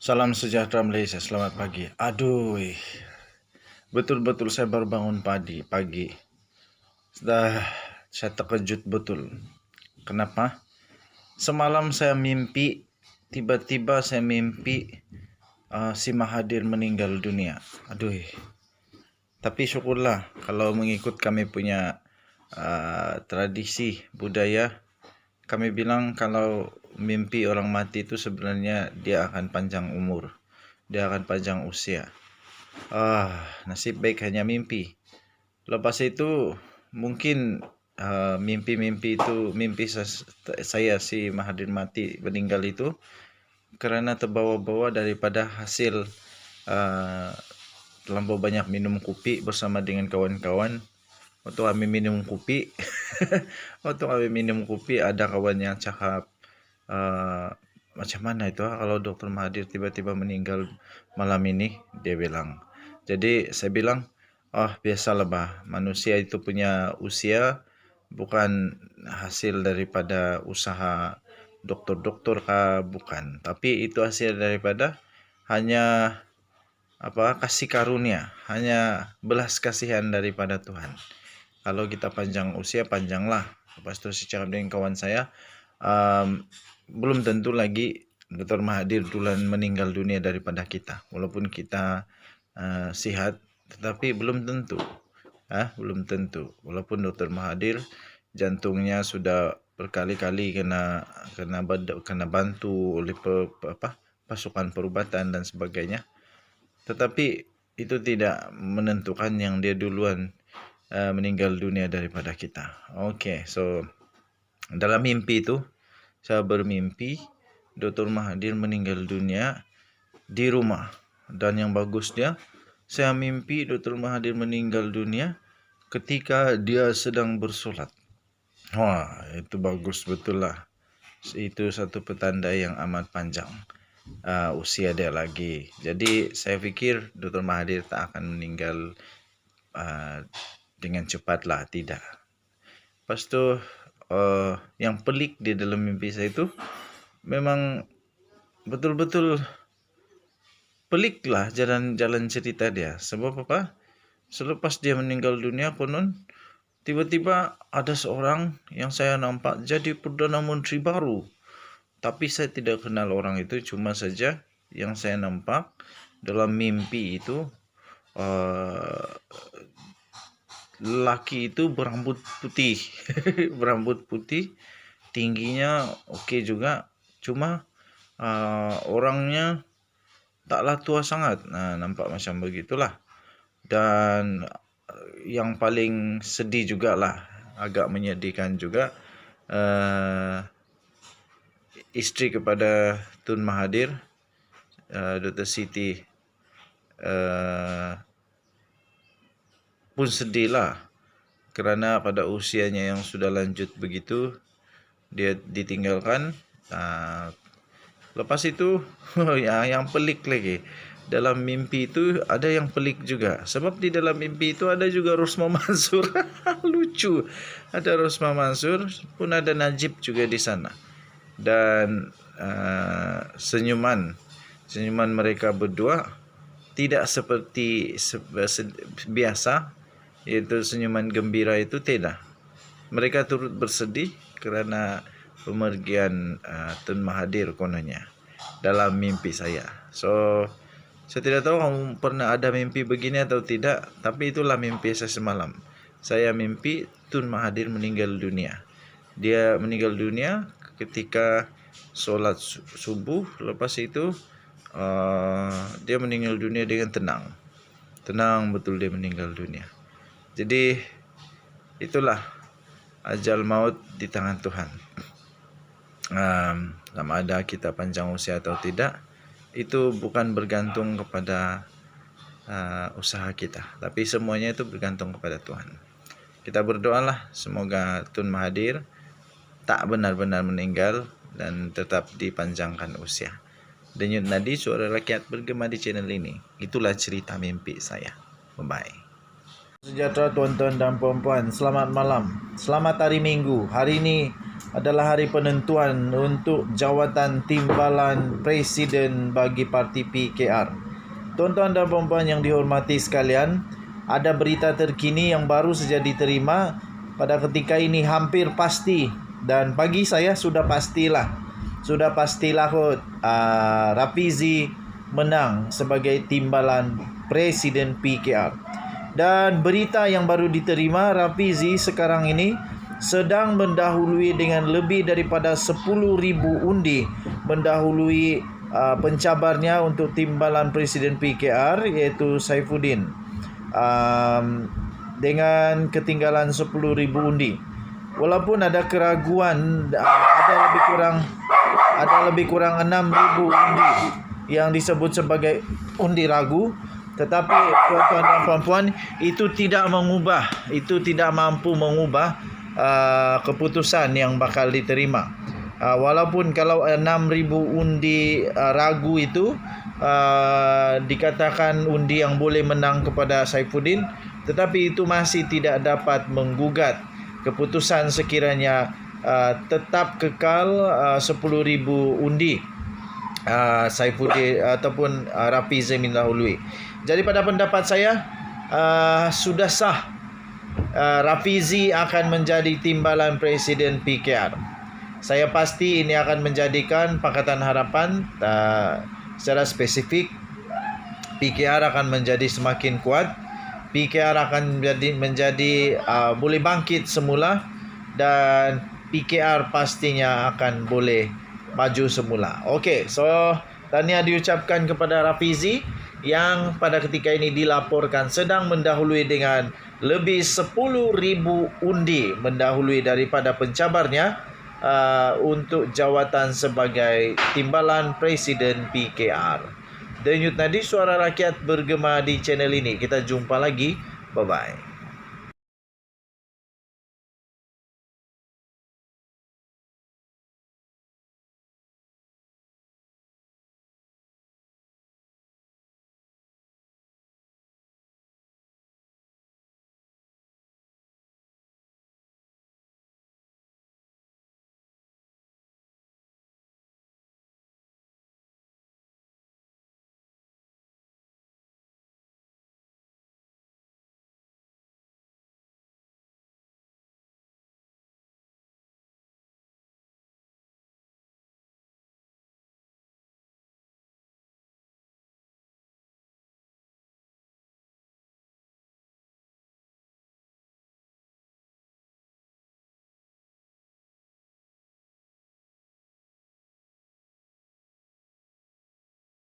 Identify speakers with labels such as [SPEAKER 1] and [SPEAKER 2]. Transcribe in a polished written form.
[SPEAKER 1] Salam sejahtera Malaysia, selamat pagi. Aduh, betul-betul saya baru bangun pagi. Saya terkejut betul. Kenapa? Semalam saya mimpi, tiba-tiba saya mimpi si Mahathir meninggal dunia. Aduh, tapi syukurlah kalau mengikut kami punya tradisi budaya, kami bilang kalau mimpi orang mati itu sebenarnya dia akan panjang umur. Dia akan panjang usia. Nasib baik hanya mimpi. Lepas itu mungkin mimpi-mimpi itu mimpi saya si Mahathir mati meninggal itu karena terbawa-bawa daripada hasil terlampau banyak minum kopi bersama dengan kawan-kawan. Waktu kami minum kopi, ada kawan yang cakap, macam mana itu kalau Dr. Mahathir tiba-tiba meninggal malam ini, dia bilang. Jadi saya bilang, biasalah bah, manusia itu punya usia bukan hasil daripada usaha doktor-doktor bukan, tapi itu hasil daripada hanya kasih karunia, hanya belas kasihan daripada Tuhan. Kalau kita panjang usia, panjanglah. Lepas itu saya cakap dengan kawan saya, belum tentu lagi Dr. Mahathir duluan meninggal dunia daripada kita. Walaupun kita sihat, tetapi belum tentu. Belum tentu. Walaupun Dr. Mahathir jantungnya sudah berkali-kali kena bantu oleh pasukan perubatan dan sebagainya. Tetapi itu tidak menentukan yang dia duluan meninggal dunia daripada kita. So dalam mimpi itu saya bermimpi Dr. Mahathir meninggal dunia di rumah, dan yang bagusnya saya mimpi Dr. Mahathir meninggal dunia ketika dia sedang bersolat. Itu bagus betul lah. Itu satu petanda yang amat panjang usia dia lagi. Jadi saya fikir Dr. Mahathir tak akan meninggal dengan cepat lah, tidak. Lepas tu yang pelik di dalam mimpi saya itu memang betul-betul pelik lah jalan cerita dia. Sebab apa? Selepas dia meninggal dunia, konon tiba-tiba ada seorang yang saya nampak jadi Perdana Menteri baru. Tapi saya tidak kenal orang itu, cuma saja yang saya nampak dalam mimpi itu lelaki itu berambut putih. Berambut putih, tingginya okey juga, cuma orangnya taklah tua sangat. Nampak macam begitulah. Dan yang paling sedih jugalah, agak menyedihkan juga, isteri kepada Tun Mahathir, Dr. Siti, pun sedihlah kerana pada usianya yang sudah lanjut begitu dia ditinggalkan. Lepas itu yang pelik lagi, dalam mimpi itu ada yang pelik juga. Sebab di dalam mimpi itu ada juga Rosmah Mansur. Lucu. Ada Rosmah Mansur, pun ada Najib juga di sana. Dan senyuman mereka berdua tidak seperti biasa, iaitu senyuman gembira itu tidak. Mereka turut bersedih kerana pemergian Tun Mahathir kononnya dalam mimpi saya. So saya tidak tahu kamu pernah ada mimpi begini atau tidak, tapi itulah mimpi saya semalam. Saya mimpi Tun Mahathir meninggal dunia. Dia meninggal dunia ketika solat subuh. Lepas itu dia meninggal dunia dengan tenang betul, dia meninggal dunia. Jadi itulah ajal maut di tangan Tuhan. Sama ada kita panjang usia atau tidak, itu bukan bergantung kepada usaha kita, tapi semuanya itu bergantung kepada Tuhan. Kita berdoalah semoga Tun Mahathir tak benar-benar meninggal dan tetap dipanjangkan usia. Denyut nadi suara rakyat bergema di channel ini. Itulah cerita mimpi saya. Bye-bye. Sejahtera tuan-tuan dan puan-puan, selamat malam. Selamat hari Minggu. Hari ini adalah hari penentuan untuk jawatan timbalan Presiden bagi parti PKR. Tuan-tuan dan puan-puan yang dihormati sekalian, ada berita terkini yang baru saja diterima pada ketika ini, hampir pasti, dan bagi saya sudah pastilah kot, Rafizi menang sebagai timbalan Presiden PKR. Dan berita yang baru diterima, Rafizi sekarang ini sedang mendahului dengan lebih daripada 10,000 undi, mendahului pencabarnya untuk timbalan Presiden PKR, iaitu Saifuddin, dengan ketinggalan 10,000 undi. Walaupun ada keraguan, ada lebih kurang 6,000 undi yang disebut sebagai undi ragu, tetapi tuan-tuan dan puan-puan, itu tidak mampu mengubah keputusan yang bakal diterima. Walaupun kalau 6,000 undi ragu itu dikatakan undi yang boleh menang kepada Saifuddin, tetapi itu masih tidak dapat menggugat keputusan sekiranya tetap kekal 10,000 undi Saifuddin ataupun Rafizi mendahului. Jadi pada pendapat saya sudah sah, Rafizi akan menjadi timbalan Presiden PKR. Saya pasti ini akan menjadikan Pakatan Harapan secara spesifik, PKR akan menjadi semakin kuat. PKR akan menjadi boleh bangkit semula, dan PKR pastinya akan boleh maju semula. Okey, so tahniah diucapkan kepada Rafizi yang pada ketika ini dilaporkan sedang mendahului dengan lebih 10,000 undi, mendahului daripada pencabarnya untuk jawatan sebagai timbalan Presiden PKR. Denyut nadi suara rakyat bergema di channel ini. Kita jumpa lagi. Bye-bye.